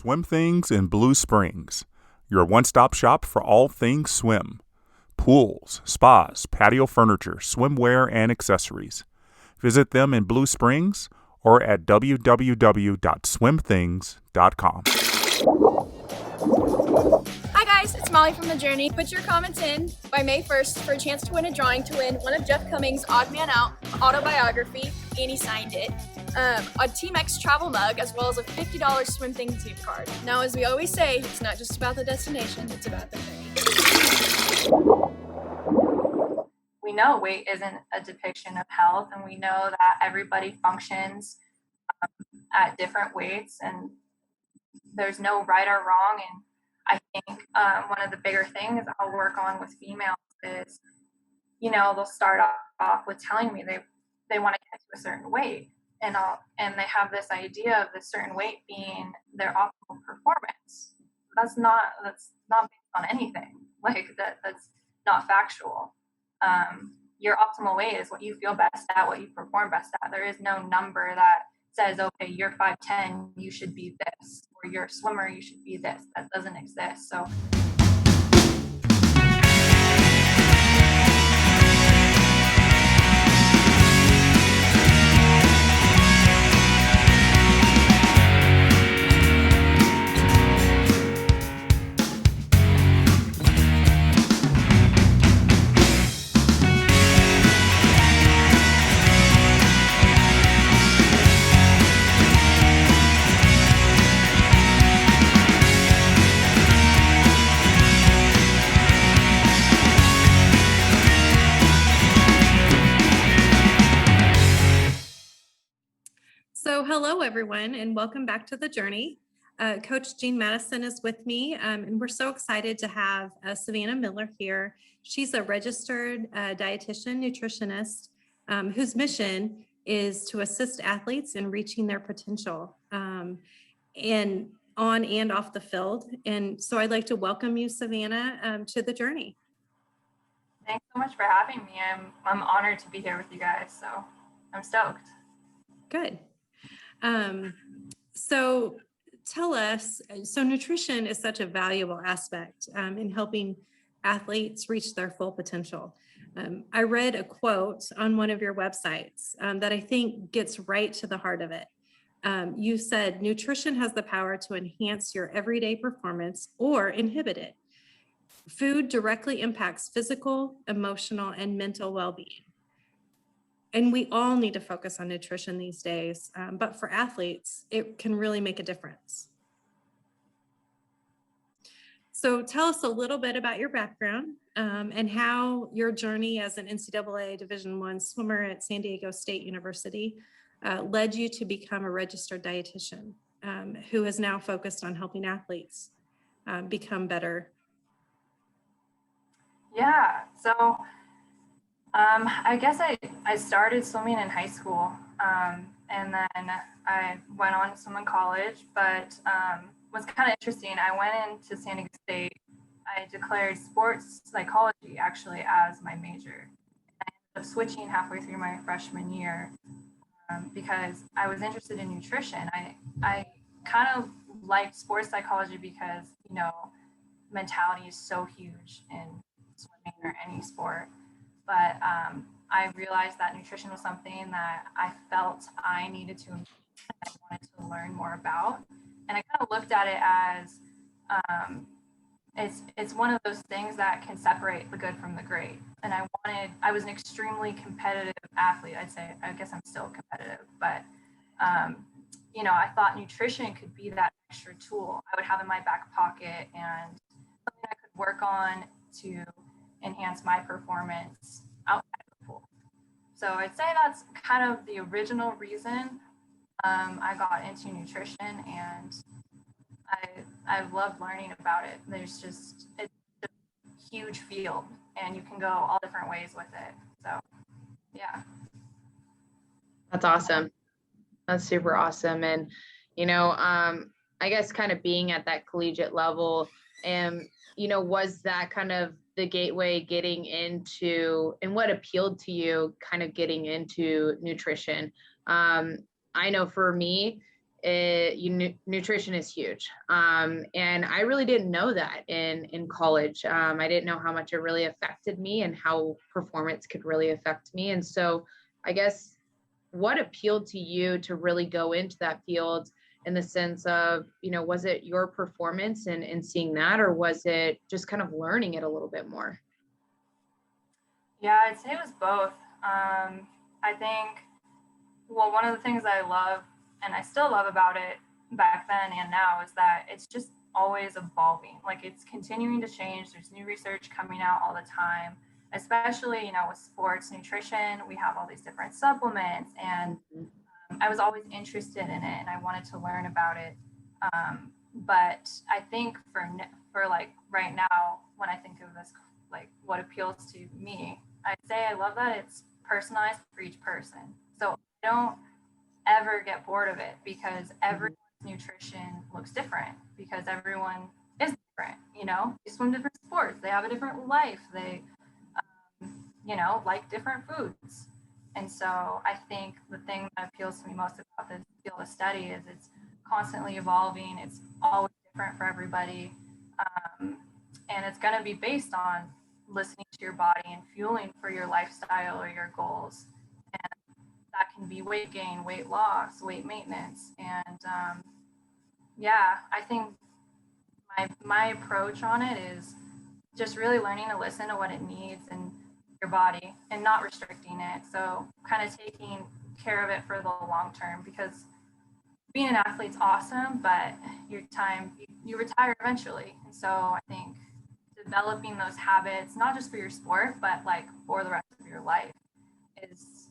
Swim Things in Blue Springs, your one-stop shop for all things swim. Pools, spas, patio furniture, swimwear, and accessories. Visit them in Blue Springs or at www.swimthings.com. Hi guys, it's Molly from The Journey. Put your comments in by May 1st for a chance to win a drawing to win one of Jeff Cummings' Odd Man Out autobiography, and he signed it, a Team X travel mug, as well as a $50 Swim Things gift card. Now, as we always say, it's not just about the destination, it's about the journey. We know weight isn't a depiction of health, and we know that everybody functions at different weights, and there's no right or wrong. And I think one of the bigger things I'll work on with females is, they'll start off with telling me they want to get to a certain weight, and they have this idea of this certain weight being their optimal performance. That's not based on anything. That's not factual. Your optimal weight is what you feel best at, what you perform best at. There is no number that says, okay, you're 5'10", you should be this, or you're a swimmer, you should be this. That doesn't exist. So hello, everyone, and welcome back to The Journey. Coach Jean Madison is with me, and we're so excited to have Sav Miller here. She's a registered dietitian, nutritionist, whose mission is to assist athletes in reaching their potential and on and off the field. And so I'd like to welcome you, Savannah, to The Journey. Thanks so much for having me. I'm honored to be here with you guys, so I'm stoked. Good. So tell us, so nutrition is such a valuable aspect in helping athletes reach their full potential. I read a quote on one of your websites that I think gets right to the heart of it. You said, nutrition has the power to enhance your everyday performance or inhibit it. Food directly impacts physical, emotional, and mental well-being. And we all need to focus on nutrition these days, but for athletes, it can really make a difference. So tell us a little bit about your background and how your journey as an NCAA Division I swimmer at San Diego State University led you to become a registered dietitian who is now focused on helping athletes become better. Yeah, so I guess I started swimming in high school, and then I went on to swim in college, but was kind of interesting. I went into San Diego State. I declared sports psychology actually as my major. I ended up switching halfway through my freshman year because I was interested in nutrition. I kind of liked sports psychology because, mentality is so huge in swimming or any sport. But I realized that nutrition was something that I felt I needed to improve and I wanted to learn more about. And I kind of looked at it as it's one of those things that can separate the good from the great. And I was an extremely competitive athlete. I guess I'm still competitive, but I thought nutrition could be that extra tool I would have in my back pocket and something I could work on to enhance my performance outside of the pool. So I'd say that's kind of the original reason I got into nutrition, and I love learning about it. It's a huge field, and you can go all different ways with it. So, yeah. That's awesome. That's super awesome. And, I guess kind of being at that collegiate level, was that kind of the gateway getting into, and what appealed to you kind of getting into nutrition? I know for me, nutrition is huge. And I really didn't know that in college. I didn't know how much it really affected me and how performance could really affect me. And so I guess what appealed to you to really go into that field in the sense of, was it your performance and seeing that, or was it just kind of learning it a little bit more? Yeah, I'd say it was both. I think, well, one of the things I love and I still love about it back then and now is that it's just always evolving. Like it's continuing to change. There's new research coming out all the time, especially, with sports nutrition. We have all these different supplements, and I was always interested in it and I wanted to learn about it. But I think for like right now, when I think of this, like what appeals to me, I'd say I love that it's personalized for each person. So I don't ever get bored of it because everyone's nutrition looks different because everyone is different. They swim different sports, they have a different life, they like different foods. And so I think the thing that appeals to me most about this field of study is it's constantly evolving, it's always different for everybody, and it's going to be based on listening to your body and fueling for your lifestyle or your goals. And that can be weight gain, weight loss, weight maintenance. And I think my approach on it is just really learning to listen to what it needs and your body and not restricting it. So kind of taking care of it for the long term, because being an athlete's awesome, but you retire eventually. And so I think developing those habits, not just for your sport, but like for the rest of your life is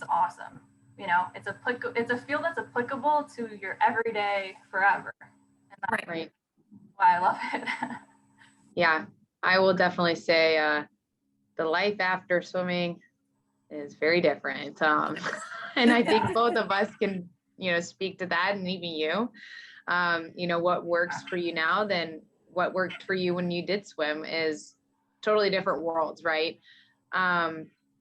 awesome. It's a field that's applicable to your everyday forever. And that's Right. why I love it. Yeah, I will definitely say the life after swimming is very different. And I think both of us can, speak to that, and even you, what works for you now than what worked for you when you did swim is totally different worlds, right?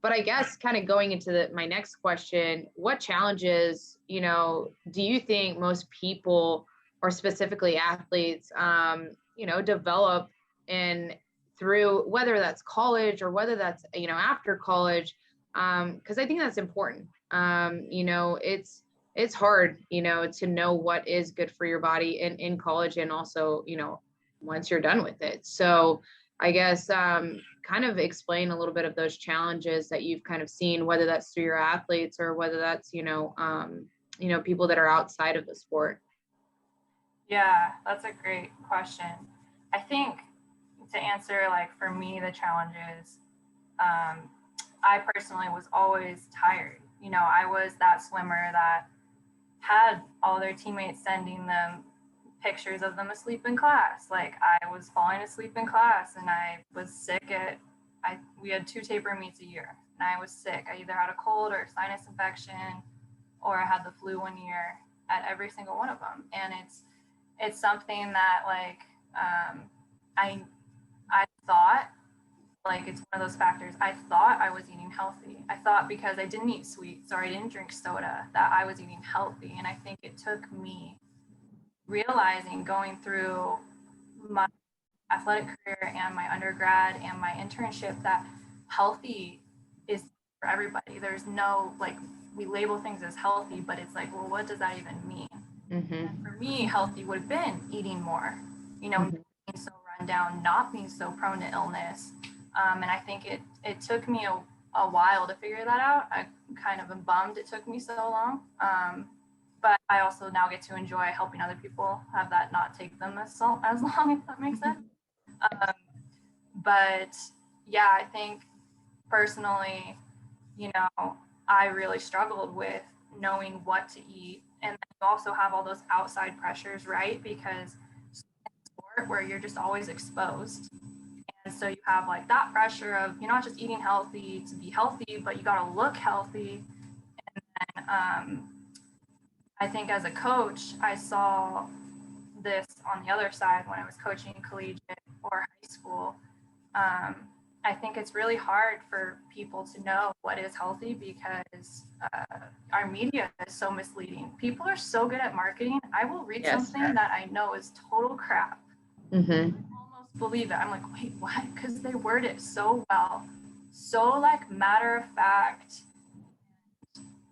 But I guess kind of going into my next question, what challenges, do you think most people, or specifically athletes, develop in through, whether that's college or whether that's, after college? Because I think that's important. It's hard, to know what is good for your body in college, and also, once you're done with it. So I guess kind of explain a little bit of those challenges that you've kind of seen, whether that's through your athletes or whether that's, people that are outside of the sport. Yeah, that's a great question. I think to answer, like for me, the challenges, I personally was always tired. I was that swimmer that had all their teammates sending them pictures of them asleep in class. Like I was falling asleep in class, and I was sick we had 2 taper meets a year, and I was sick. I either had a cold or a sinus infection, or I had the flu one year at every single one of them. And it's something that like I thought, like it's one of those factors. I thought I was eating healthy. I thought because I didn't eat sweets or I didn't drink soda that I was eating healthy. And I think it took me realizing, going through my athletic career and my undergrad and my internship, that healthy is for everybody. There's no, like, we label things as healthy, but it's like, well, what does that even mean? And for me, healthy would have been eating more, not being so run down, not being so prone to illness. And I think it took me a while to figure that out. I kind of am bummed it took me so long. But I also now get to enjoy helping other people have that not take them as long, if that makes sense. But yeah, I think personally, I really struggled with knowing what to eat. And then you also have all those outside pressures, right? Because sport where you're just always exposed. And so you have like that pressure of you're not just eating healthy to be healthy, but you got to look healthy. And then I think as a coach, I saw this on the other side when I was coaching collegiate or high school. I think it's really hard for people to know what is healthy because our media is so misleading. People are so good at marketing. I will read Yes. something that I know is total crap. Mm-hmm. Almost believe it. I'm like, wait, what? Because they word it so well, so like matter of fact.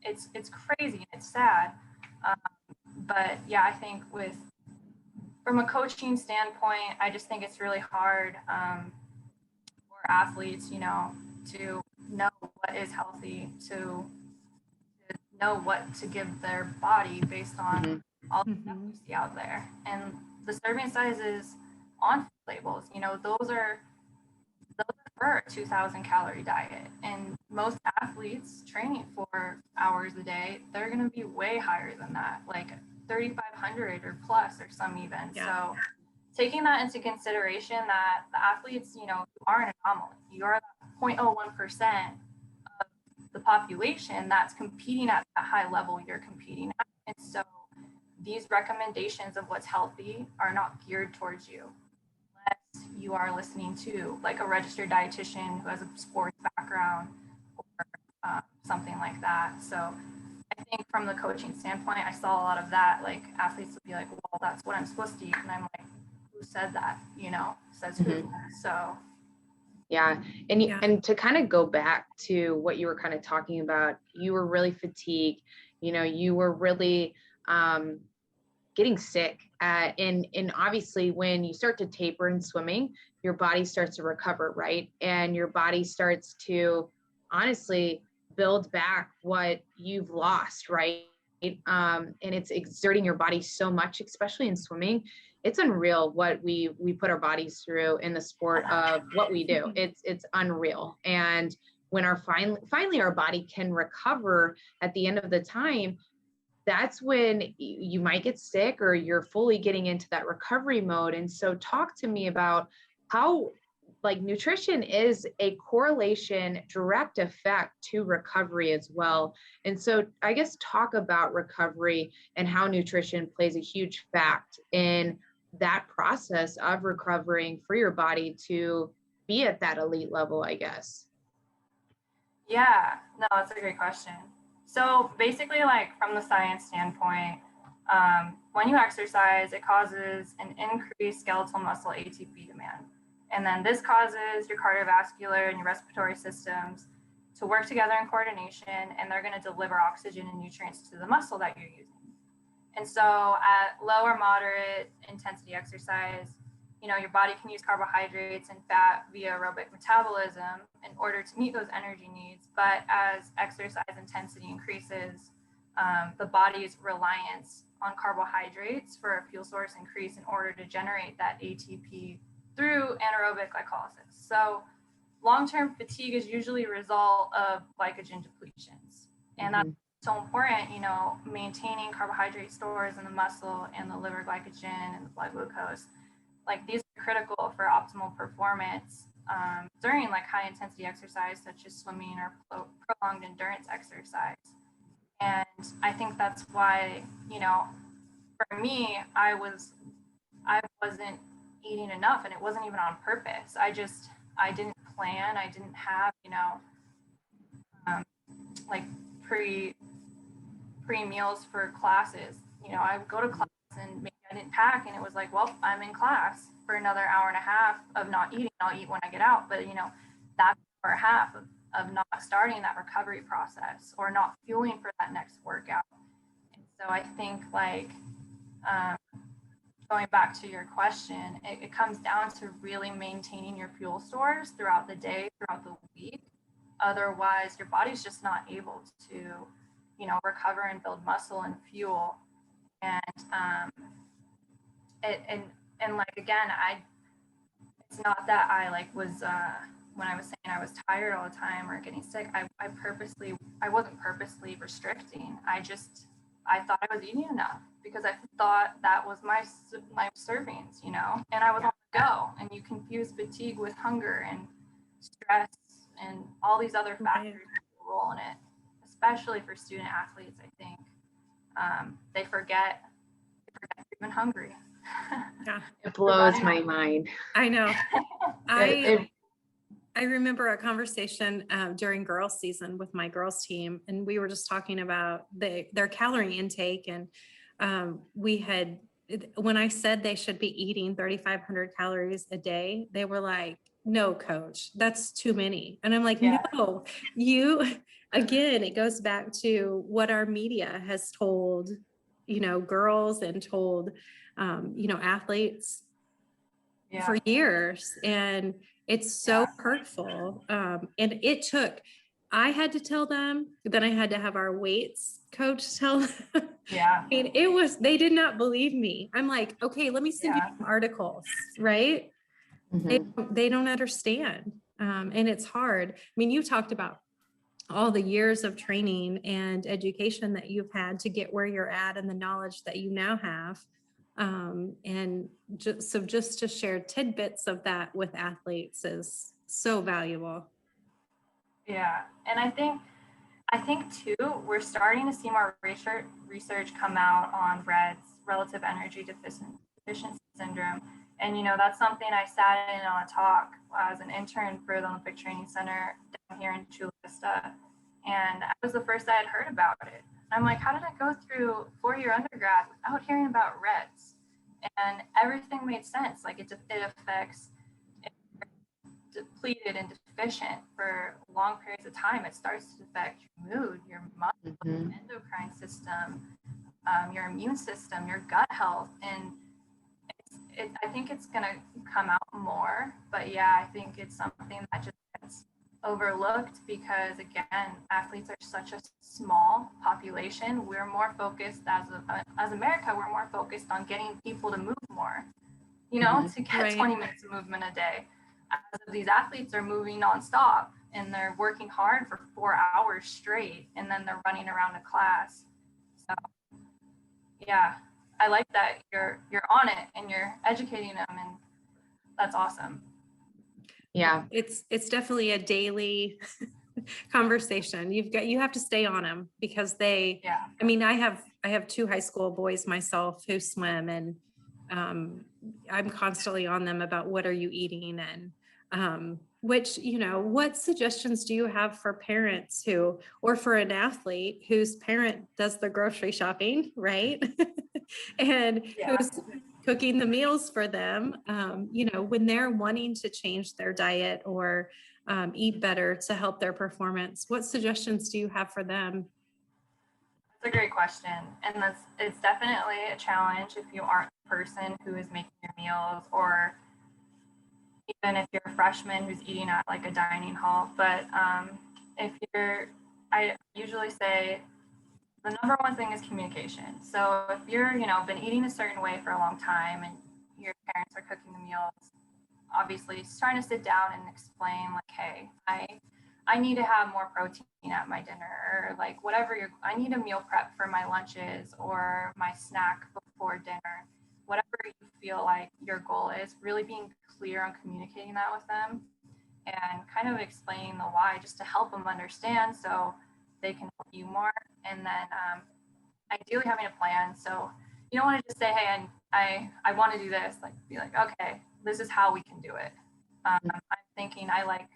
It's crazy and it's sad. Um, but yeah, I think from a coaching standpoint, I just think it's really hard for athletes, to know what is healthy, to know what to give their body based on all the stuff we see out there. And the serving sizes on labels, those are for a 2,000 calorie diet. And most athletes training 4 hours a day, they're going to be way higher than that, like 3,500 or plus, or some even. Yeah. So taking that into consideration, that the athletes, you are an anomaly. You are 0.01% of the population that's competing at that high level you're competing at. And so these recommendations of what's healthy are not geared towards you unless you are listening to like a registered dietitian who has a sports background or something like that. So I think from the coaching standpoint, I saw a lot of that. Like athletes would be like, well, that's what I'm supposed to eat. And I'm like, who said that? Says who? So Yeah. And to kind of go back to what you were kind of talking about, you were really fatigued, you were really getting sick. And obviously when you start to taper in swimming, your body starts to recover, right? And your body starts to honestly build back what you've lost, right? And it's exerting your body so much, especially in swimming. It's unreal what we put our bodies through in the sport of what we do. It's unreal. And when finally our body can recover at the end of the time, that's when you might get sick or you're fully getting into that recovery mode. And so talk to me about how like nutrition is a correlation, direct effect to recovery as well. And so I guess talk about recovery and how nutrition plays a huge fact in that process of recovering for your body to be at that elite level, I guess. yeah, no, that's a great question. So basically, like from the science standpoint, when you exercise, it causes an increased skeletal muscle ATP demand. And then this causes your cardiovascular and your respiratory systems to work together in coordination, and they're going to deliver oxygen and nutrients to the muscle that you're using. And so at low or moderate intensity exercise, your body can use carbohydrates and fat via aerobic metabolism in order to meet those energy needs. But as exercise intensity increases, the body's reliance on carbohydrates for a fuel source increase in order to generate that ATP through anaerobic glycolysis. So long-term fatigue is usually a result of glycogen depletions. And that's so important, maintaining carbohydrate stores in the muscle and the liver glycogen and the blood glucose. Like these are critical for optimal performance during like high intensity exercise, such as swimming or prolonged endurance exercise. And I think that's why, for me, I wasn't eating enough, and it wasn't even on purpose. I didn't plan. I didn't have, like pre meals for classes. I would go to class and maybe I didn't pack, and it was like, well, I'm in class for another hour and a half of not eating. I'll eat when I get out. But, that's hour and a half of not starting that recovery process or not fueling for that next workout. And so I think like, going back to your question, it comes down to really maintaining your fuel stores throughout the day, throughout the week. Otherwise, your body's just not able to, recover and build muscle and fuel. And and like again, it's not that I like was when I was saying I was tired all the time or getting sick. I wasn't purposely restricting. I thought I was eating enough because I thought that was my servings, and I was on the go. And you confuse fatigue with hunger and stress and all these other factors that roll in it, especially for student athletes. I think they forget they're even hungry. Yeah, it blows my mind. I know. I remember a conversation during girls season with my girls team, and we were just talking about their calorie intake. And when I said they should be eating 3,500 calories a day, they were like, no, coach, that's too many. And I'm like, Yeah. no, again, it goes back to what our media has told, girls and told, athletes for years. And it's so hurtful. And I had to tell them, then I had to have our weights coach tell them. Yeah. I mean, they did not believe me. I'm like, okay, let me send you some articles, right? They don't understand. And it's hard. I mean, you talked about all the years of training and education that you've had to get where you're at and the knowledge that you now have. And just to share tidbits of that with athletes is so valuable. Yeah. And I think too, we're starting to see more research come out on REDS, relative energy deficiency syndrome. And, that's something I sat in on a talk as an intern for the Olympic Training Center down here in Chula Vista. And I was the first I had heard about it. I'm like, how did I go through 4-year undergrad without hearing about REDS? And everything made sense. Like it affects depleted and deficient for long periods of time. It starts to affect your mood, your muscle, endocrine system, your immune system, your gut health. And I think it's going to come out more. But yeah, I think it's something that just gets overlooked because, again, athletes are such a small population. We're more focused as America, we're more focused on getting people to move more, to get 20 minutes of movement a day. As these athletes are moving nonstop and they're working hard for 4 hours straight, and then they're running around a class. So yeah, I like that you're on it and you're educating them, and that's awesome. Yeah, it's definitely a daily conversation. You have to stay on them because I mean, I have 2 high school boys myself who swim, and I'm constantly on them about what are you eating, and what suggestions do you have for parents or for an athlete whose parent does the grocery shopping, right? And who's cooking the meals for them, when they're wanting to change their diet or eat better to help their performance, what suggestions do you have for them? That's a great question. And it's definitely a challenge if you aren't the person who is making your meals, or even if you're a freshman who's eating at like a dining hall. But I usually say the number one thing is communication. So if you're, been eating a certain way for a long time and your parents are cooking the meals, obviously just trying to sit down and explain like, hey, I need to have more protein at my dinner, or like whatever I need a meal prep for my lunches or my snack before dinner, whatever you feel like your goal is, really being clear on communicating that with them and kind of explaining the why, just to help them understand so they can help you more. And then ideally having a plan. So you don't want to just say, hey, I want to do this, like be like, okay, this is how we can do it. I'm thinking I like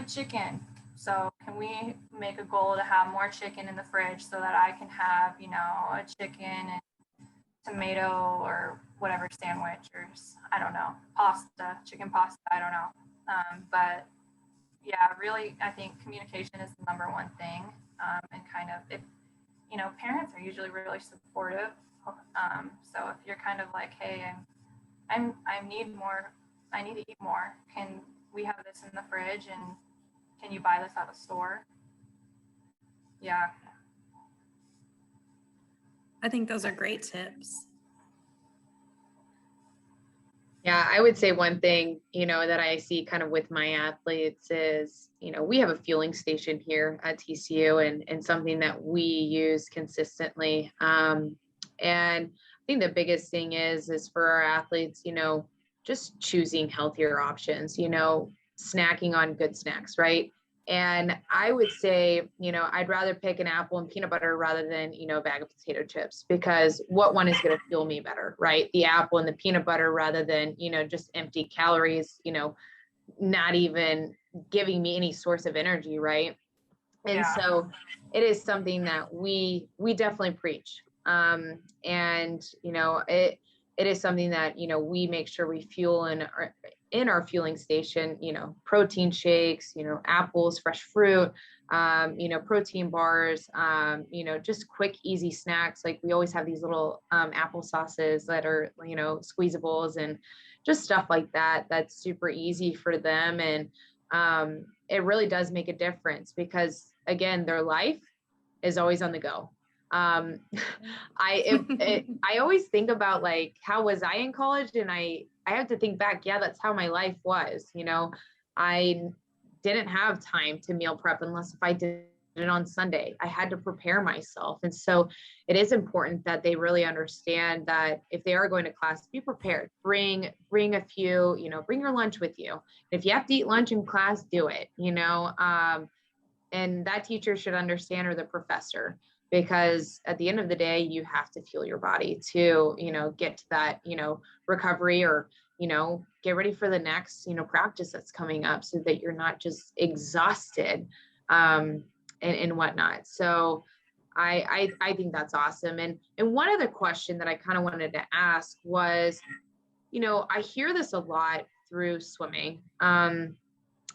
chicken. So can we make a goal to have more chicken in the fridge so that I can have, a chicken and tomato or whatever sandwich, or I don't know, chicken pasta, I don't know. But yeah, really, I think communication is the number one thing. And kind of, if, parents are usually really supportive. So if you're kind of like, hey, I need more, I need to eat more. Can we have this in the fridge, and can you buy this at the store? Yeah. I think those are great tips. Yeah, I would say one thing, that I see kind of with my athletes is, we have a fueling station here at TCU, and something that we use consistently. And I think the biggest thing is for our athletes, just choosing healthier options, snacking on good snacks, right? And I would say, I'd rather pick an apple and peanut butter rather than, a bag of potato chips, because what one is going to fuel me better, right? The apple and the peanut butter rather than, just empty calories, not even giving me any source of energy, right? And Yeah. so it is something that we definitely preach. And it is something that we make sure we fuel in our fueling station, protein shakes, apples, fresh fruit, protein bars, just quick, easy snacks. Like we always have these little apple sauces that are, squeezables and just stuff like that. That's super easy for them. And it really does make a difference because, again, their life is always on the go. Um, I always think about like, how was I in college? And I have to think back. Yeah, that's how my life was. I didn't have time to meal prep unless if I did it on Sunday. I had to prepare myself. And so it is important that they really understand that if they are going to class, be prepared. Bring a few, bring your lunch with you. If you have to eat lunch in class, do it, and that teacher should understand, or the professor, because at the end of the day, you have to fuel your body to, get to that, recovery, or, get ready for the next, practice that's coming up so that you're not just exhausted, and whatnot. So I think that's awesome. And one other question that I kind of wanted to ask was, I hear this a lot through swimming,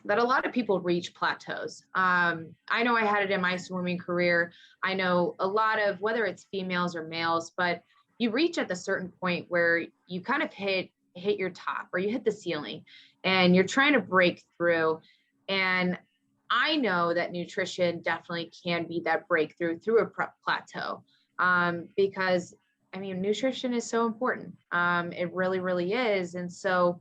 that a lot of people reach plateaus. I know I had it in my swimming career. I know a lot of, whether it's females or males, but you reach at the certain point where you kind of hit your top, or you hit the ceiling, and you're trying to break through. And I know that nutrition definitely can be that breakthrough through a plateau, because I mean, nutrition is so important. It really, really is. And so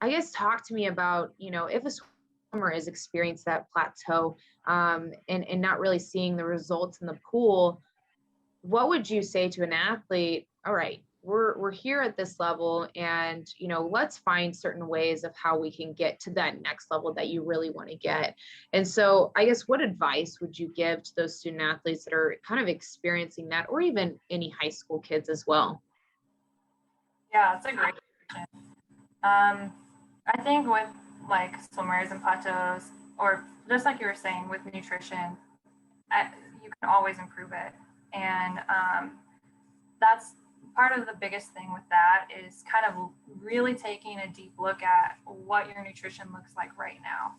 I guess talk to me about, if a swimmer is experiencing that plateau, and not really seeing the results in the pool, what would you say to an athlete? All right, we're here at this level, and let's find certain ways of how we can get to that next level that you really want to get. And so I guess, what advice would you give to those student athletes that are kind of experiencing that, or even any high school kids as well? Yeah, it's a great question. I think with like swimmers and plateaus, or just like you were saying with nutrition, you can always improve it. And that's part of the biggest thing with that, is kind of really taking a deep look at what your nutrition looks like right now.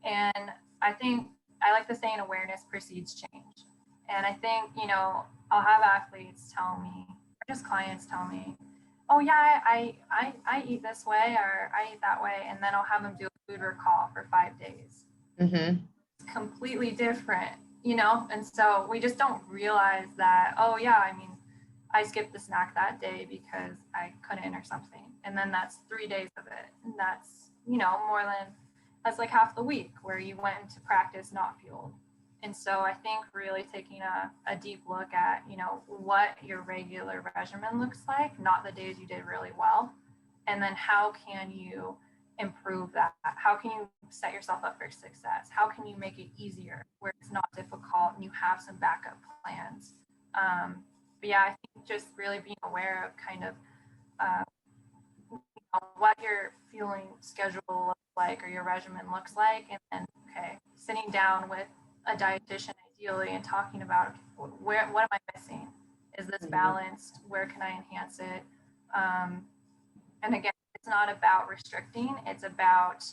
And I think I like the saying, awareness precedes change. And I think, I'll have athletes tell me, or just clients tell me, oh yeah, I eat this way, or I eat that way. And then I'll have them do a food recall for 5 days. Mm-hmm. It's completely different, And so we just don't realize that, oh yeah, I mean, I skipped the snack that day because I couldn't or something. And then that's 3 days of it. And that's, that's like half the week where you went into practice not fueled. And so I think really taking a deep look at, what your regular regimen looks like, not the days you did really well. And then how can you improve that? How can you set yourself up for success? How can you make it easier where it's not difficult and you have some backup plans? But yeah, I think just really being aware of kind of what your fueling schedule looks like, or your regimen looks like, and then sitting down with a dietitian ideally and talking about, what am I missing? Is this balanced? Where can I enhance it? And again, it's not about restricting, it's about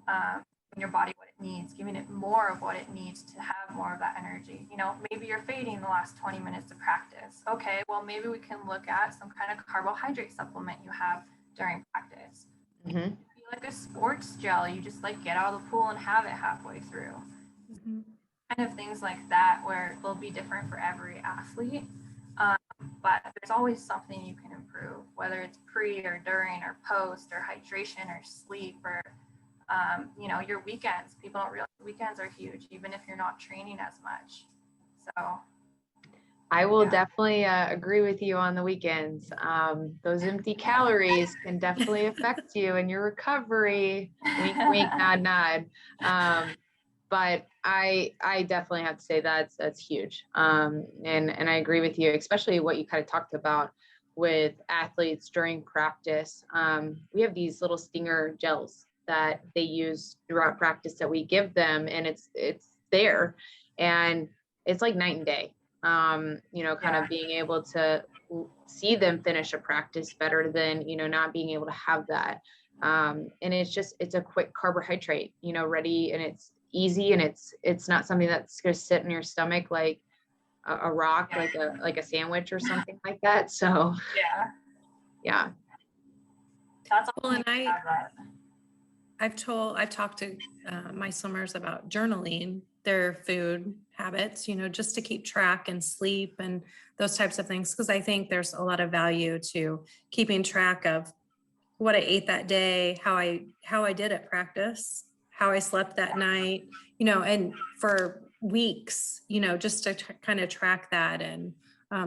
giving your body what it needs, giving it more of what it needs to have more of that energy. Maybe you're fading the last 20 minutes of practice. Okay, well, maybe we can look at some kind of carbohydrate supplement you have during practice. Mm-hmm. Be like a sports gel, you just like get out of the pool and have it halfway through. Mm-hmm. Kind of things like that, where they'll be different for every athlete. But there's always something you can improve, whether it's pre or during or post or hydration or sleep or, your weekends. People don't realize weekends are huge, even if you're not training as much. So I will definitely agree with you on the weekends. Those empty calories can definitely affect you and your recovery. Wink, wink, nod, nod. But I definitely have to say that's huge. And I agree with you, especially what you kind of talked about with athletes during practice. We have these little stinger gels that they use throughout practice that we give them, and it's there, and it's like night and day. Kind of being able to see them finish a practice better than, not being able to have that. And it's a quick carbohydrate, ready, and it's easy, and it's not something that's going to sit in your stomach like a rock, like a sandwich or something like that. So yeah. That's Well, and I've talked to my swimmers about journaling their food habits, just to keep track, and sleep and those types of things. Because I think there's a lot of value to keeping track of what I ate that day, how I did at practice, how I slept that night, and for weeks, just to kind of track that, and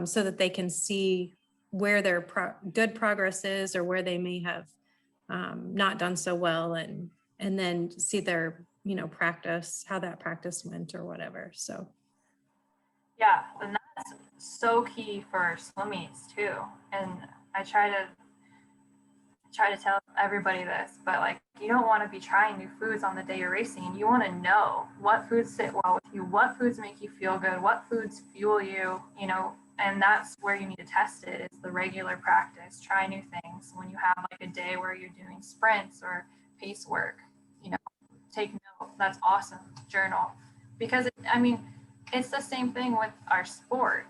so that they can see where their good progress is, or where they may have not done so well, and then see their practice, how that practice went or whatever. So and that's so key for swim meets too. And I try to tell everybody this, but like, you don't want to be trying new foods on the day you're racing. You want to know what foods sit well with you, what foods make you feel good, what foods fuel you, and that's where you need to test it, is the regular practice. Try new things. When you have like a day where you're doing sprints or pace work, take note. That's awesome. Journal. Because it's the same thing with our sport.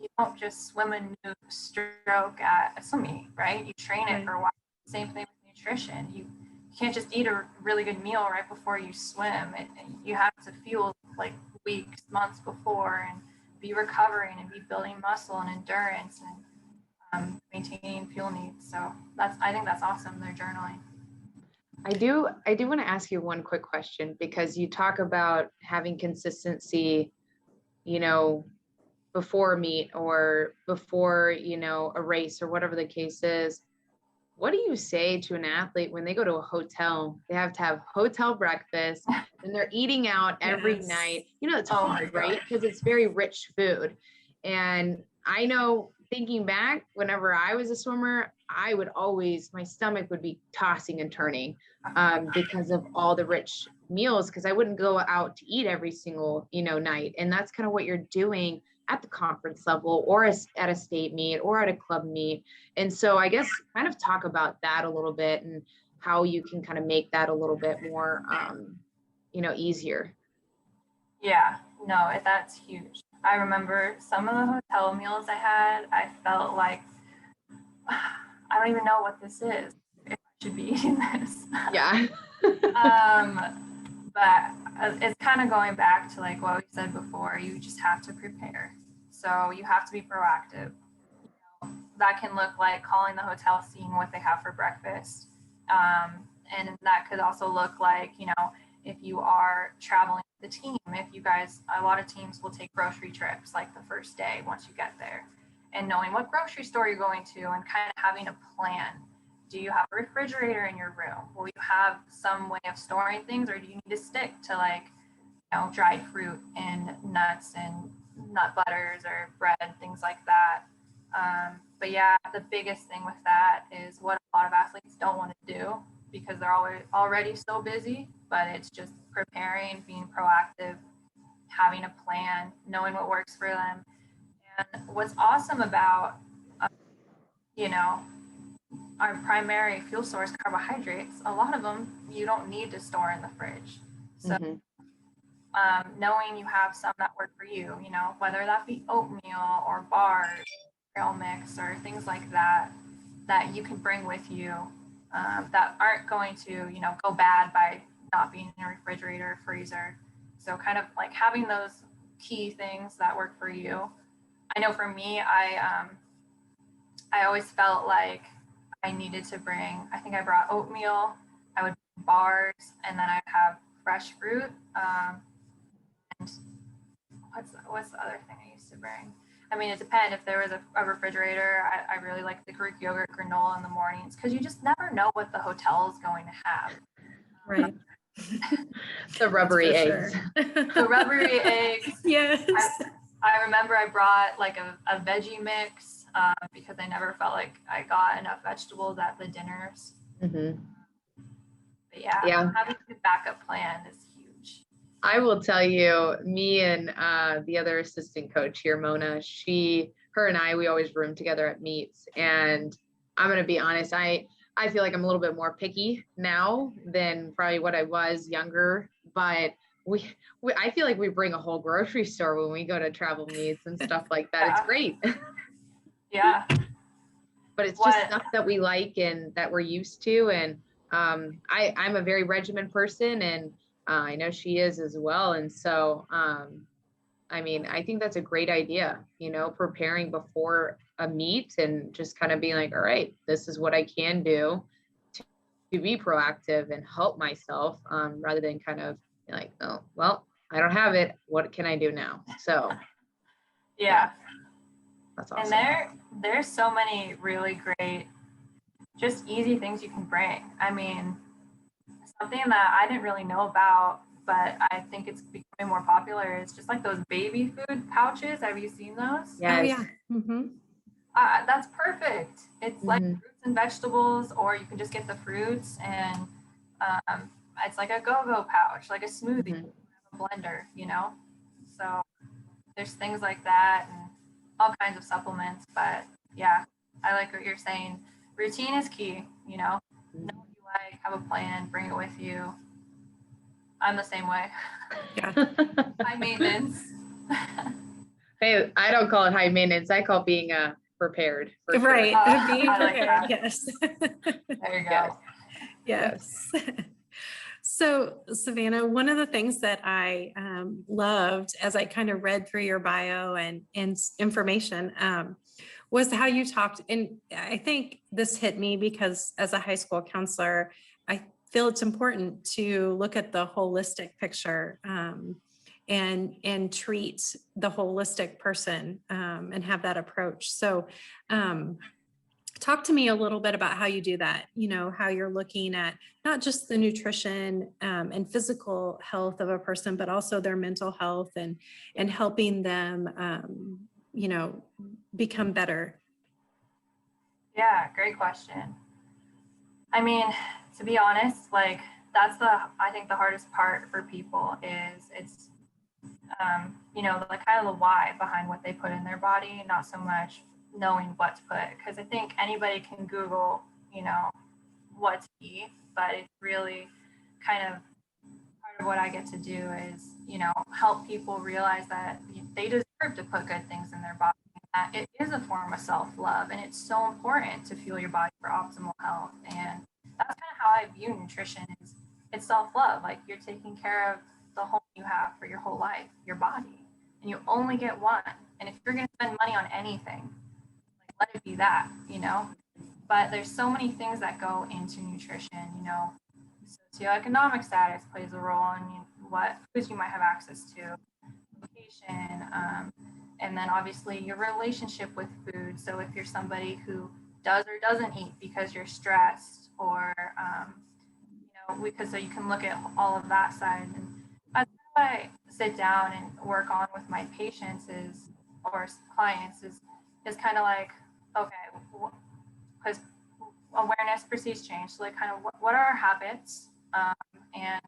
You don't just swim a new stroke at a swim meet, right? You train it for a while. Same thing with nutrition. You can't just eat a really good meal right before you swim. You have to fuel like weeks, months before, and be recovering and be building muscle and endurance, and maintaining fuel needs. So I think that's awesome. They're journaling. I do want to ask you one quick question, because you talk about having consistency, before a meet or before, a race or whatever the case is. What do you say to an athlete when they go to a hotel? They have to have hotel breakfast and they're eating out every night. It's hard, right? Because it's very rich food. And I know, thinking back, whenever I was a swimmer, my stomach would be tossing and turning because of all the rich meals, because I wouldn't go out to eat every single, night. And that's kind of what you're doing at the conference level, or at a state meet, or at a club meet. And so I guess kind of talk about that a little bit, and how you can kind of make that a little bit more, easier. Yeah, no, that's huge. I remember some of the hotel meals I had, I felt like, I don't even know what this is, if I should be eating this. Yeah. But it's kind of going back to like what we said before, you just have to prepare. So you have to be proactive. That can look like calling the hotel, seeing what they have for breakfast. And that could also look like, if you are traveling with the team, a lot of teams will take grocery trips like the first day once you get there, and knowing what grocery store you're going to, and kind of having a plan. Do you have a refrigerator in your room? Will you have some way of storing things, or do you need to stick to like, dried fruit and nuts and nut butters or bread, things like that? But yeah, the biggest thing with that is what a lot of athletes don't want to do, because they're already so busy, but it's just preparing, being proactive, having a plan, knowing what works for them. And what's awesome about, our primary fuel source, carbohydrates, a lot of them you don't need to store in the fridge. So knowing you have some that work for you, whether that be oatmeal or bars, trail mix, or things like that you can bring with you, that aren't going to, go bad by not being in a refrigerator or freezer. So kind of like having those key things that work for you. I know for me, I always felt like I needed to bring, I think I brought oatmeal, I would bring bars, and then I'd have fresh fruit. And what's the other thing I used to bring? It depends. If there was a refrigerator, I really like the Greek yogurt granola in the mornings, because you just never know what the hotel is going to have. Right. The rubbery eggs. Sure. The rubbery eggs. Yes. I remember I brought like a veggie mix, because I never felt like I got enough vegetables at the dinners. Mm-hmm. But yeah, having a backup plan is huge. I will tell you, me and the other assistant coach here, Mona, her and I, we always room together at meets. And I'm going to be honest, I feel like I'm a little bit more picky now than probably what I was younger, but I feel like we bring a whole grocery store when we go to travel meets and stuff like that. It's great. Yeah. But it's just stuff that we like and that we're used to. And I'm a very regimented person, and I know she is as well. And so, I mean, I think that's a great idea, preparing before a meet and just kind of being like, all right, this is what I can do to be proactive and help myself, rather than kind of be like, oh, well, I don't have it. What can I do now? So, yeah. That's awesome. And there's so many really great, just easy things you can bring. I mean, something that I didn't really know about, but I think it's becoming more popular is just like those baby food pouches. Have you seen those? Yes. Oh, yeah. Mm-hmm. That's perfect. It's like fruits and vegetables, or you can just get the fruits, and it's like a go-go pouch, like a smoothie, a blender, So there's things like that and all kinds of supplements. But yeah, I like what you're saying. Routine is key, know what you like, have a plan, bring it with you. I'm the same way. Yeah. High maintenance. Hey, I don't call it high maintenance. I call being prepared. For right. Sure. Being prepared. Like yes. There you go. Yes. So, Savannah, one of the things that I loved as I kind of read through your bio and information was how you talked. And I think this hit me because as a high school counselor, I feel it's important to look at the holistic picture and treat the holistic person and have that approach. So talk to me a little bit about how you do that, how you're looking at not just the nutrition and physical health of a person, but also their mental health and helping them, become better. Yeah, great question. I mean, to be honest, like that's I think the hardest part for people is it's, like kind of the why behind what they put in their body, not so much knowing what to put. Because I think anybody can Google, what to eat, but it's really kind of part of what I get to do is, help people realize that they deserve to put good things in their body. That it is a form of self-love, and it's so important to fuel your body for optimal health. And that's kind of how I view nutrition is it's self-love. Like you're taking care of the home you have for your whole life, your body, and you only get one. And if you're going to spend money on anything, like let it be that, But there's so many things that go into nutrition, socioeconomic status plays a role in what foods you might have access to, location, and then obviously your relationship with food. So if you're somebody who does or doesn't eat because you're stressed, or so you can look at all of that side. And that's what I sit down and work on with my patients or clients is kind of like, okay, because awareness precedes change. So like kind of what are our habits, and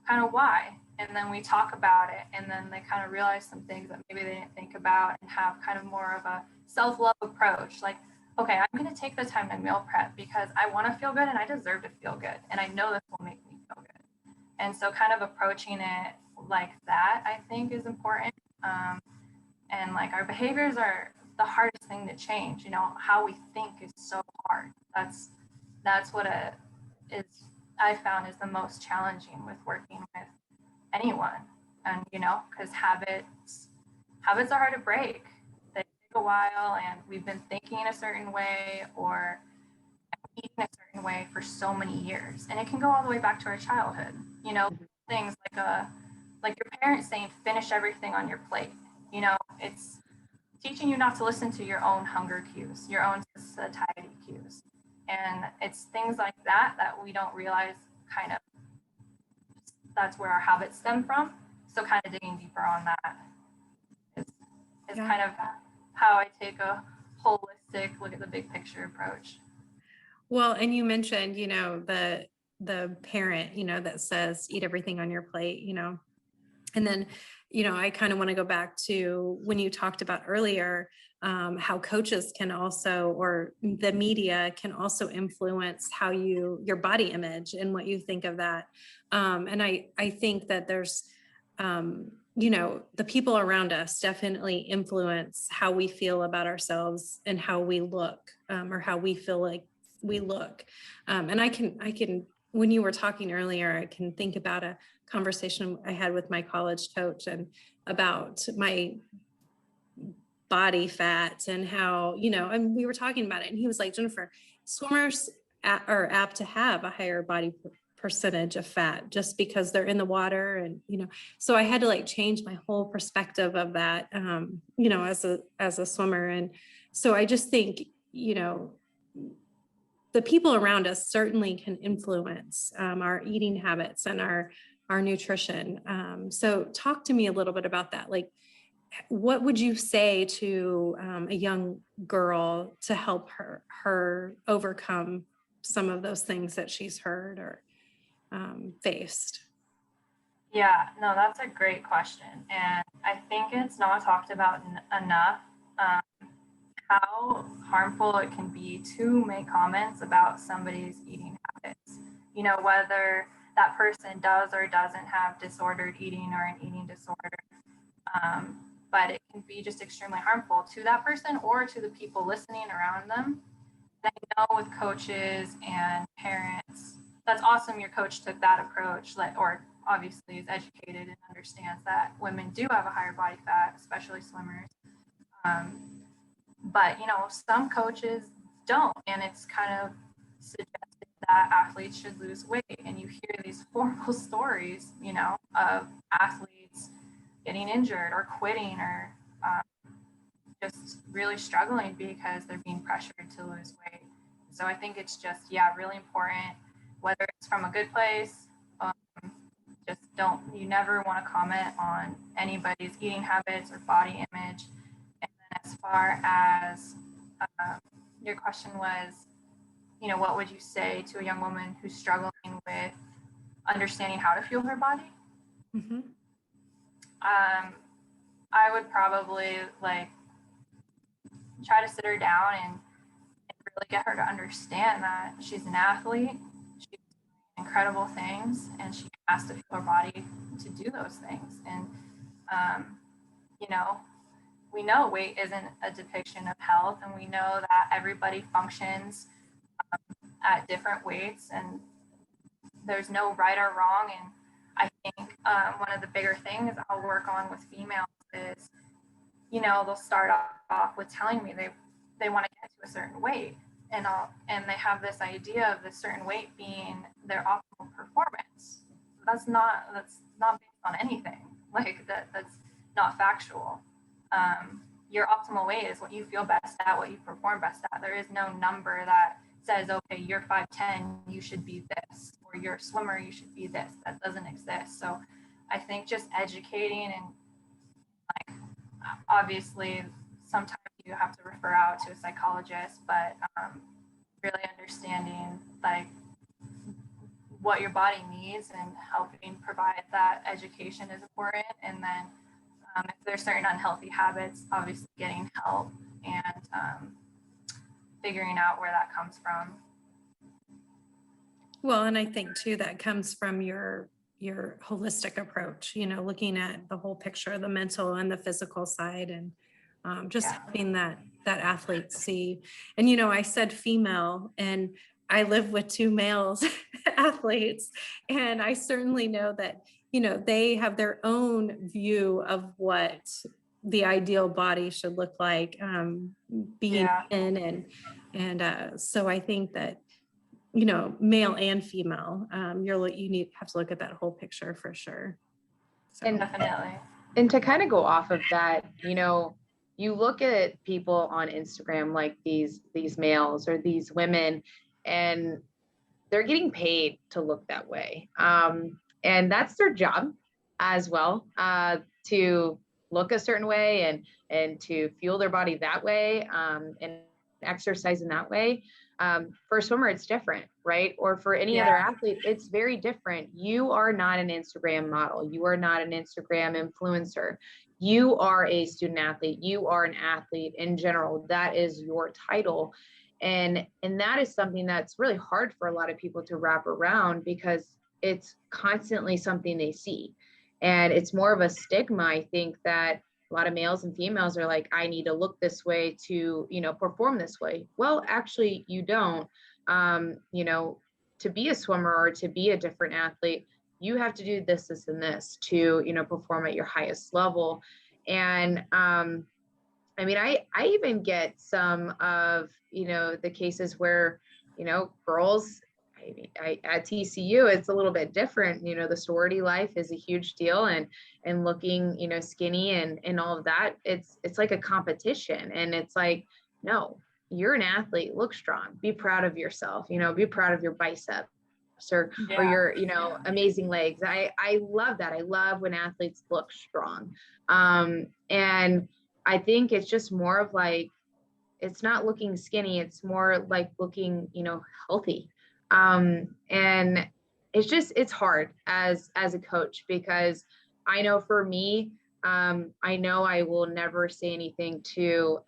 kind of why, and then we talk about it, and then they kind of realize some things that maybe they didn't think about, and have kind of more of a self-love approach. Like, okay, I'm going to take the time to meal prep because I want to feel good and I deserve to feel good, and I know this will make me feel good. And so kind of approaching it like that, I think, is important. And like our behaviors are the hardest thing to change. How we think is so hard. That's what I found is the most challenging with working with anyone. And because habits are hard to break. They take a while, and we've been thinking a certain way or eating a certain way for so many years, and it can go all the way back to our childhood. Things like your parents saying finish everything on your plate. It's teaching you not to listen to your own hunger cues, your own satiety cues. And it's things like that we don't realize kind of that's where our habits stem from. So kind of digging deeper on that is kind of how I take a holistic look at the big picture approach. Well, and you mentioned, the parent, that says eat everything on your plate, and then, I kind of want to go back to when you talked about earlier, how coaches can also, or the media can also influence how your body image and what you think of that. And I think that there's, the people around us definitely influence how we feel about ourselves and how we look, or how we feel like we look. And I can, when you were talking earlier, I can think about a conversation I had with my college coach and about my body fat and how, and we were talking about it, and he was like, Jennifer, swimmers are apt to have a higher body percentage of fat just because they're in the water. And, so I had to like change my whole perspective of that, as a swimmer. And so I just think, the people around us certainly can influence our eating habits and our nutrition. So talk to me a little bit about that. Like, what would you say to a young girl to help her overcome some of those things that she's heard or faced? Yeah, no, that's a great question. And I think it's not talked about enough, how harmful it can be to make comments about somebody's eating habits. Whether that person does or doesn't have disordered eating or an eating disorder. But it can be just extremely harmful to that person or to the people listening around them. And I know with coaches and parents, that's awesome your coach took that approach, or obviously is educated and understands that women do have a higher body fat, especially swimmers. But, some coaches don't, and it's kind of suggested that athletes should lose weight. And you hear these horrible stories, of athletes getting injured or quitting or just really struggling because they're being pressured to lose weight. So I think it's just, really important, whether it's from a good place, you never want to comment on anybody's eating habits or body image. And then as far as your question was, what would you say to a young woman who's struggling with understanding how to fuel her body? Mm-hmm. I would probably try to sit her down and really get her to understand that she's an athlete, she's doing incredible things, and she has to fuel her body to do those things. And we know weight isn't a depiction of health, and we know that everybody functions at different weights, and there's no right or wrong. And I think one of the bigger things I'll work on with females is, they'll start off with telling me they want to get to a certain weight, and they have this idea of this certain weight being their optimal performance. That's not based on anything. That's not factual. Your optimal weight is what you feel best at, what you perform best at. There is no number that says, okay, you're 5'10", you should be this, or you're a swimmer, you should be this. That doesn't exist. So I think just educating, and obviously sometimes you have to refer out to a psychologist, but really understanding what your body needs and helping provide that education is important. And then if there's certain unhealthy habits, obviously getting help and figuring out where that comes from. Well, and I think too, that comes from your holistic approach, looking at the whole picture, the mental and the physical side, and just helping that athlete see. And, I said female, and I live with two males athletes, and I certainly know that, they have their own view of what the ideal body should look like, being in, and so I think that, male and female, you have to look at that whole picture for sure. So. And definitely. And to kind of go off of that, you look at people on Instagram, like these males or these women, and they're getting paid to look that way. And that's their job as well, to look a certain way and to fuel their body that way, and exercise in that way. For a swimmer, it's different, right? Or for any other athlete, it's very different. You are not an Instagram model. You are not an Instagram influencer. You are a student athlete. You are an athlete in general. That is your title. And that is something that's really hard for a lot of people to wrap around, because it's constantly something they see. And it's more of a stigma, I think, that a lot of males and females are like, I need to look this way to, perform this way. Well, actually, you don't. You know, to be a swimmer or to be a different athlete, you have to do this, this, and this to, perform at your highest level. And I mean, I even get some of, the cases where, girls, at TCU, it's a little bit different. The sorority life is a huge deal, and looking, skinny and all of that, it's like a competition. And it's like, no, you're an athlete, look strong, be proud of yourself, be proud of your biceps or your, amazing legs. I love that. I love when athletes look strong. And I think it's just more of like, it's not looking skinny. It's more like looking, healthy. And it's hard as a coach, because I know for me, I know I will never say anything to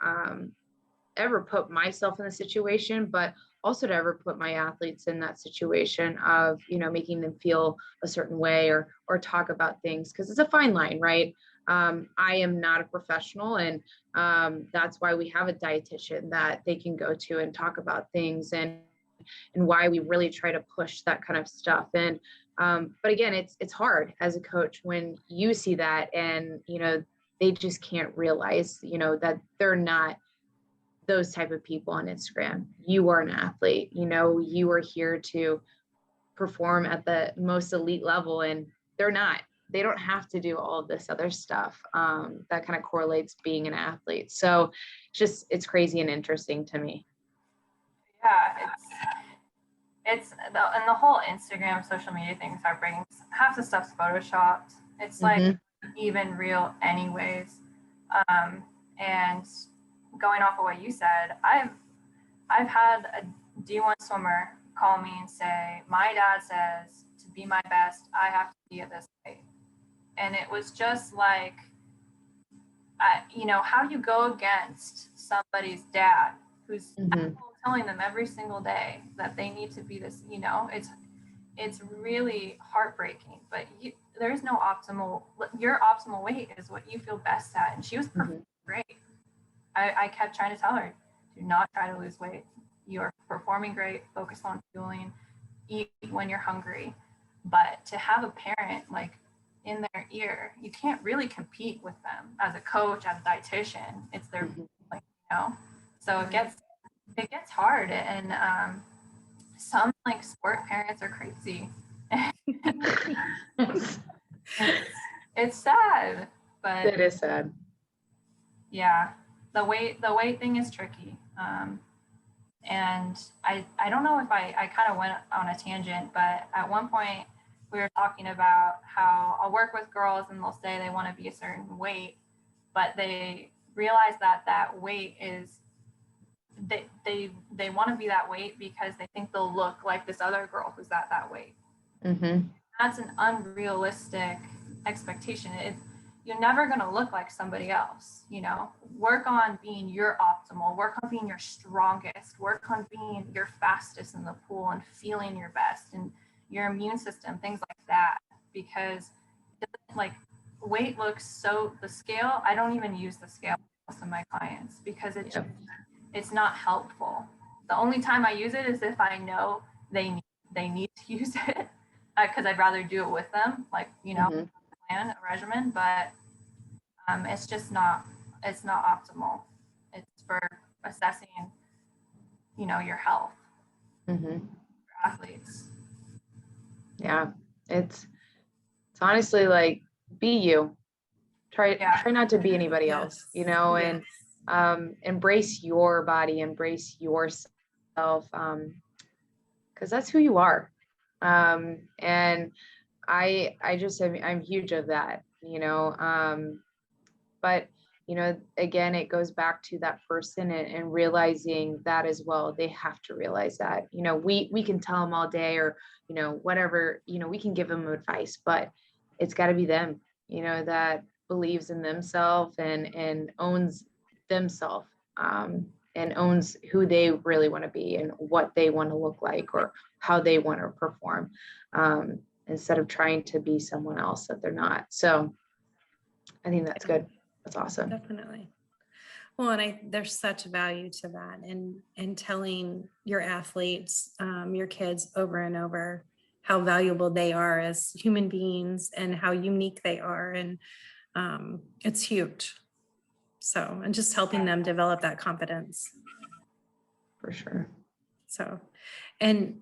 ever put myself in the situation, but also to ever put my athletes in that situation of, making them feel a certain way or talk about things, because it's a fine line, right? I am not a professional, and that's why we have a dietitian that they can go to and talk about things, and why we really try to push that kind of stuff. And but again, it's hard as a coach when you see that, and they just can't realize that they're not those type of people on Instagram. You are an athlete, you are here to perform at the most elite level, and they're not. They don't have to do all of this other stuff that kind of correlates being an athlete. So it's crazy and interesting to me. Yeah, and the whole Instagram social media thing is heartbreaking. Half the stuff's photoshopped. It's like even real anyways. And going off of what you said, I've had a D1 swimmer call me and say, my dad says to be my best, I have to be at this weight. And it was just like, how do you go against somebody's dad who's telling them every single day that they need to be this, it's really heartbreaking, but there's no your optimal weight is what you feel best at. And she was perfectly great. I kept trying to tell her, do not try to lose weight. You are performing great, focus on fueling, eat when you're hungry. But to have a parent like in their ear, you can't really compete with them as a coach, as a dietitian. It's their so it gets hard. And some like sport parents are crazy. it's sad, but it is sad. Yeah, the weight thing is tricky. And I don't know if I kind of went on a tangent, but at one point we were talking about how I'll work with girls and they'll say they want to be a certain weight, but they realize that weight is they want to be that weight because they think they'll look like this other girl who's at that weight. That's an unrealistic expectation. You're never going to look like somebody else. Work on being your optimal, work on being your strongest, work on being your fastest in the pool and feeling your best, and your immune system, things like that. Because like weight looks the scale, I don't even use the scale with most of my clients because it's not helpful. The only time I use it is if I know they need to use it, because I'd rather do it with them, like, plan a regimen, but it's just not optimal. It's for assessing, your health for athletes. Yeah, it's honestly like, be you. Try not to be anybody else, and embrace your body, embrace yourself, because that's who you are. And I'm huge of that, but again, it goes back to that person and realizing that as well. They have to realize that, we can tell them all day or, whatever, we can give them advice, but it's got to be them, that believes in themselves and owns themselves, and owns who they really want to be and what they want to look like or how they want to perform, instead of trying to be someone else that they're not. So I think that's good. That's awesome. Definitely. Well, and there's such value to that, and telling your athletes, your kids over and over how valuable they are as human beings and how unique they are. And it's huge. So, and just helping them develop that confidence. For sure. So, and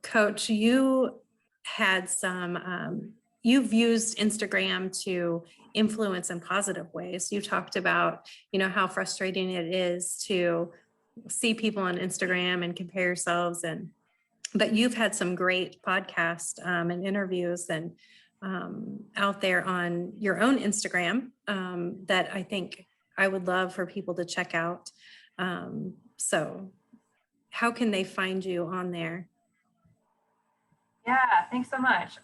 Coach, you had some, you've used Instagram to influence in positive ways. You talked about, how frustrating it is to see people on Instagram and compare yourselves, but you've had some great podcasts and interviews and out there on your own Instagram that I think I would love for people to check out. So how can they find you on there? Yeah, thanks so much.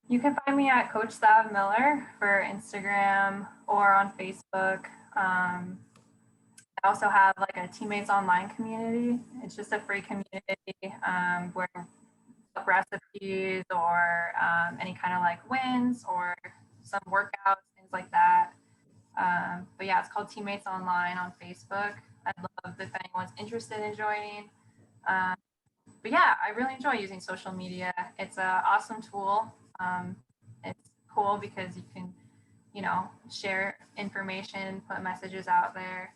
You can find me at Coach Sav Miller for Instagram or on Facebook. I also have like a Teammates Online community. It's just a free community where recipes or any kind of like wins or some workouts, things like that. But yeah, it's called Teammates Online on Facebook. I'd love if anyone's interested in joining. But yeah, I really enjoy using social media. It's an awesome tool. It's cool because you can, share information, put messages out there.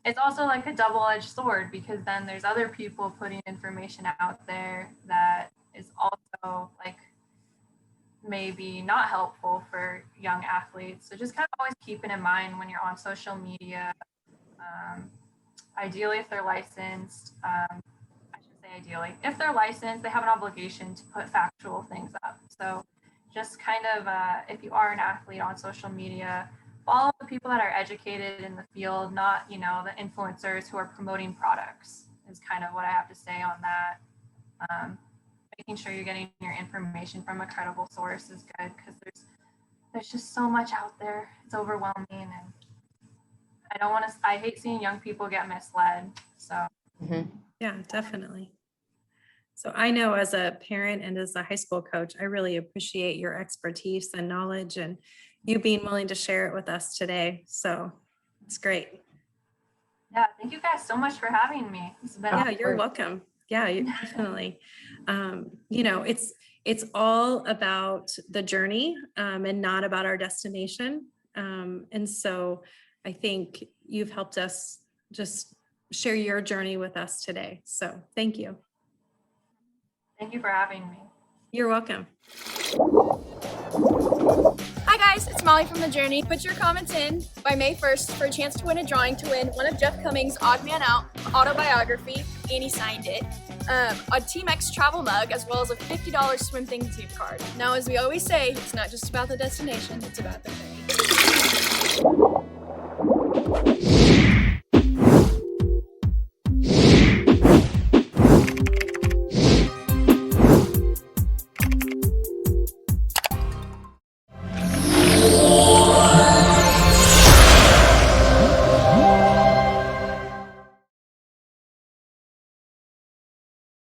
It's also like a double-edged sword because then there's other people putting information out there that is also like maybe not helpful for young athletes. So just kind of always keep it in mind when you're on social media. Ideally, if they're licensed, ideally, if they're licensed, they have an obligation to put factual things up. So just kind of, if you are an athlete on social media, follow the people that are educated in the field, not, the influencers who are promoting products is kind of what I have to say on that. Making sure you're getting your information from a credible source is good because there's just so much out there. It's overwhelming, and I hate seeing young people get misled. So Yeah, definitely. So I know as a parent and as a high school coach, I really appreciate your expertise and knowledge and you being willing to share it with us today. So it's great. Yeah, thank you guys so much for having me. You're welcome. Yeah, definitely. It's all about the journey and not about our destination. And so I think you've helped us just share your journey with us today. So thank you. Thank you for having me. You're welcome. Hi guys, it's Molly from The Journey. Put your comments in by May 1st for a chance to win a drawing to win one of Jeff Cummings' Odd Man Out autobiography. Annie signed it. A Team X travel mug, as well as a $50 Swim Things gift card. Now, as we always say, it's not just about the destination, it's about the journey.